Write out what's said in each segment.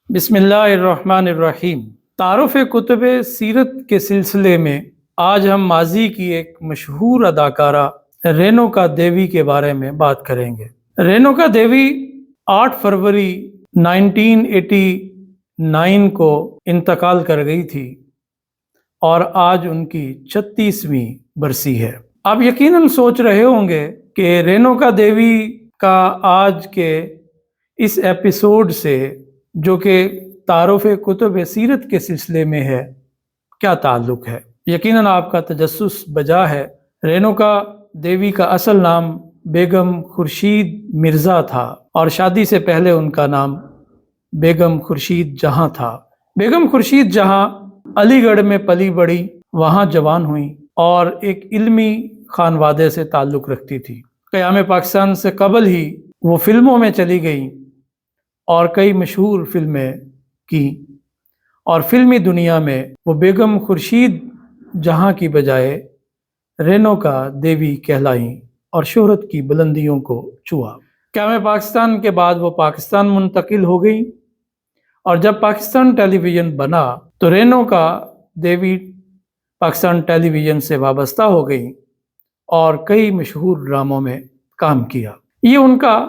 بسم اللہ الرحمن الرحیم۔ تعارف کتب سیرت کے سلسلے میں آج ہم ماضی کی ایک مشہور اداکارہ رینوکا دیوی کے بارے میں بات کریں گے۔ رینوکا دیوی 8 فروری 1989 کو انتقال کر گئی تھی اور آج ان کی 36ویں برسی ہے۔ آپ یقیناً سوچ رہے ہوں گے کہ رینوکا دیوی کا آج کے اس ایپیسوڈ سے، جو کہ تعارف کتب سیرت کے سلسلے میں ہے، کیا تعلق ہے؟ یقیناً آپ کا تجسس بجا ہے۔ رینوکا دیوی کا اصل نام بیگم خورشید مرزا تھا اور شادی سے پہلے ان کا نام بیگم خورشید جہاں تھا۔ بیگم خورشید جہاں علی گڑھ میں پلی بڑھی، وہاں جوان ہوئیں اور ایک علمی خانوادے سے تعلق رکھتی تھی۔ قیام پاکستان سے قبل ہی وہ فلموں میں چلی گئیں اور کئی مشہور فلمیں کی، اور فلمی دنیا میں وہ بیگم خورشید جہاں کی بجائے رینوکا دیوی کہلائیں اور شہرت کی بلندیوں کو چھوا۔ قیام پاکستان کے بعد وہ پاکستان منتقل ہو گئیں، اور جب پاکستان ٹیلی ویژن بنا تو رینوکا دیوی پاکستان ٹیلی ویژن سے وابستہ ہو گئیں اور کئی مشہور ڈراموں میں کام کیا۔ یہ ان کا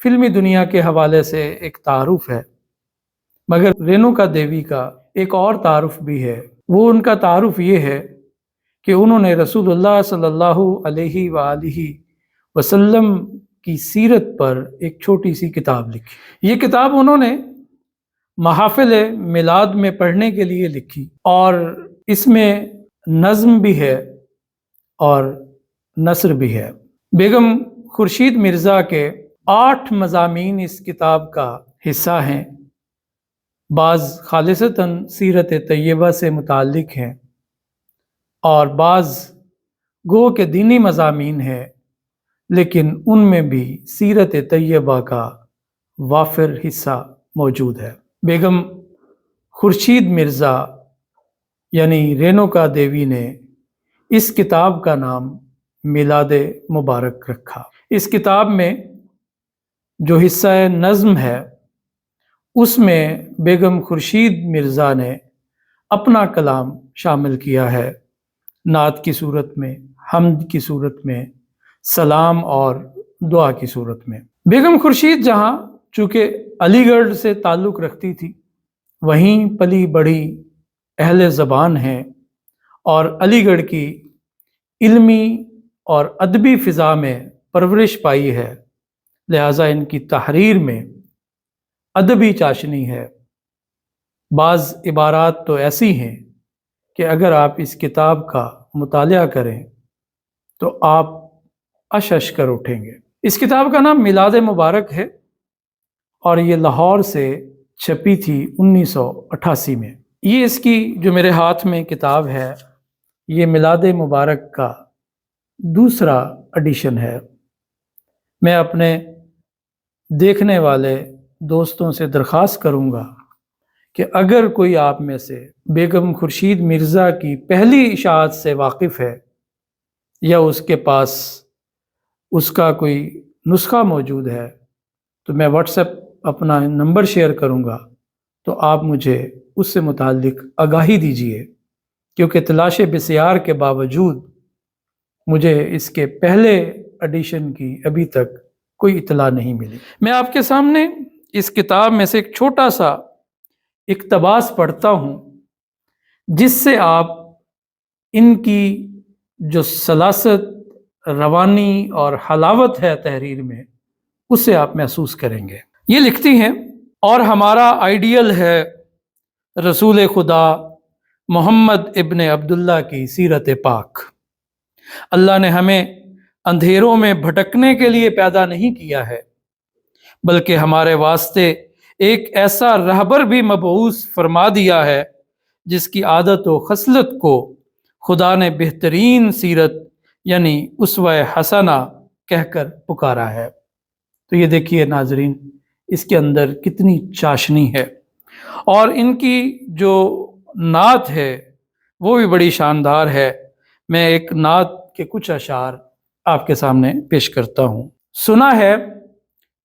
فلمی دنیا کے حوالے سے ایک تعارف ہے، مگر رینوکا دیوی کا ایک اور تعارف بھی ہے۔ وہ ان کا تعارف یہ ہے کہ انہوں نے رسول اللہ صلی اللہ علیہ وآلہ وسلم کی سیرت پر ایک چھوٹی سی کتاب لکھی۔ یہ کتاب انہوں نے محافل میلاد میں پڑھنے کے لیے لکھی، اور اس میں نظم بھی ہے اور نثر بھی ہے۔ بیگم خورشید مرزا کے 8 مضامین اس کتاب کا حصہ ہیں۔ بعض خالصتاً سیرت طیبہ سے متعلق ہیں اور بعض گو کے دینی مضامین ہیں، لیکن ان میں بھی سیرت طیبہ کا وافر حصہ موجود ہے۔ بیگم خورشید مرزا یعنی رینوکا دیوی نے اس کتاب کا نام میلاد مبارک رکھا۔ اس کتاب میں جو حصہ نظم ہے، اس میں بیگم خورشید مرزا نے اپنا کلام شامل کیا ہے، نعت کی صورت میں، حمد کی صورت میں، سلام اور دعا کی صورت میں۔ بیگم خورشید جہاں چونکہ علی گڑھ سے تعلق رکھتی تھی، وہیں پلی بڑھی، اہل زبان ہیں اور علی گڑھ کی علمی اور ادبی فضا میں پرورش پائی ہے، لہٰذا ان کی تحریر میں ادبی چاشنی ہے۔ بعض عبارات تو ایسی ہیں کہ اگر آپ اس کتاب کا مطالعہ کریں تو آپ اشش کر اٹھیں گے۔ اس کتاب کا نام میلاد مبارک ہے اور یہ لاہور سے چھپی تھی 1988 میں۔ یہ اس کی جو میرے ہاتھ میں کتاب ہے، یہ میلاد مبارک کا دوسرا ایڈیشن ہے۔ میں اپنے دیکھنے والے دوستوں سے درخواست کروں گا کہ اگر کوئی آپ میں سے بیگم خورشید مرزا کی پہلی اشاعت سے واقف ہے یا اس کے پاس اس کا کوئی نسخہ موجود ہے، تو میں واٹس ایپ اپنا نمبر شیئر کروں گا، تو آپ مجھے اس سے متعلق آگاہی دیجیے، کیونکہ تلاش بسیار کے باوجود مجھے اس کے پہلے ایڈیشن کی ابھی تک کوئی اطلاع نہیں ملی۔ میں آپ کے سامنے اس کتاب میں سے ایک چھوٹا سا اقتباس پڑھتا ہوں، جس سے آپ ان کی جو سلاست، روانی اور حلاوت ہے تحریر میں، اسے آپ محسوس کریں گے۔ یہ لکھتی ہیں، اور ہمارا آئیڈیل ہے رسول خدا محمد ابن عبداللہ کی سیرت پاک۔ اللہ نے ہمیں اندھیروں میں بھٹکنے کے لیے پیدا نہیں کیا ہے، بلکہ ہمارے واسطے ایک ایسا رہبر بھی مبعوث فرما دیا ہے جس کی عادت و خصلت کو خدا نے بہترین سیرت یعنی اسوہ حسنہ کہہ کر پکارا ہے۔ تو یہ دیکھیے ناظرین، اس کے اندر کتنی چاشنی ہے، اور ان کی جو نعت ہے وہ بھی بڑی شاندار ہے۔ میں ایک نعت کے کچھ اشعار آپ کے سامنے پیش کرتا ہوں۔ سنا ہے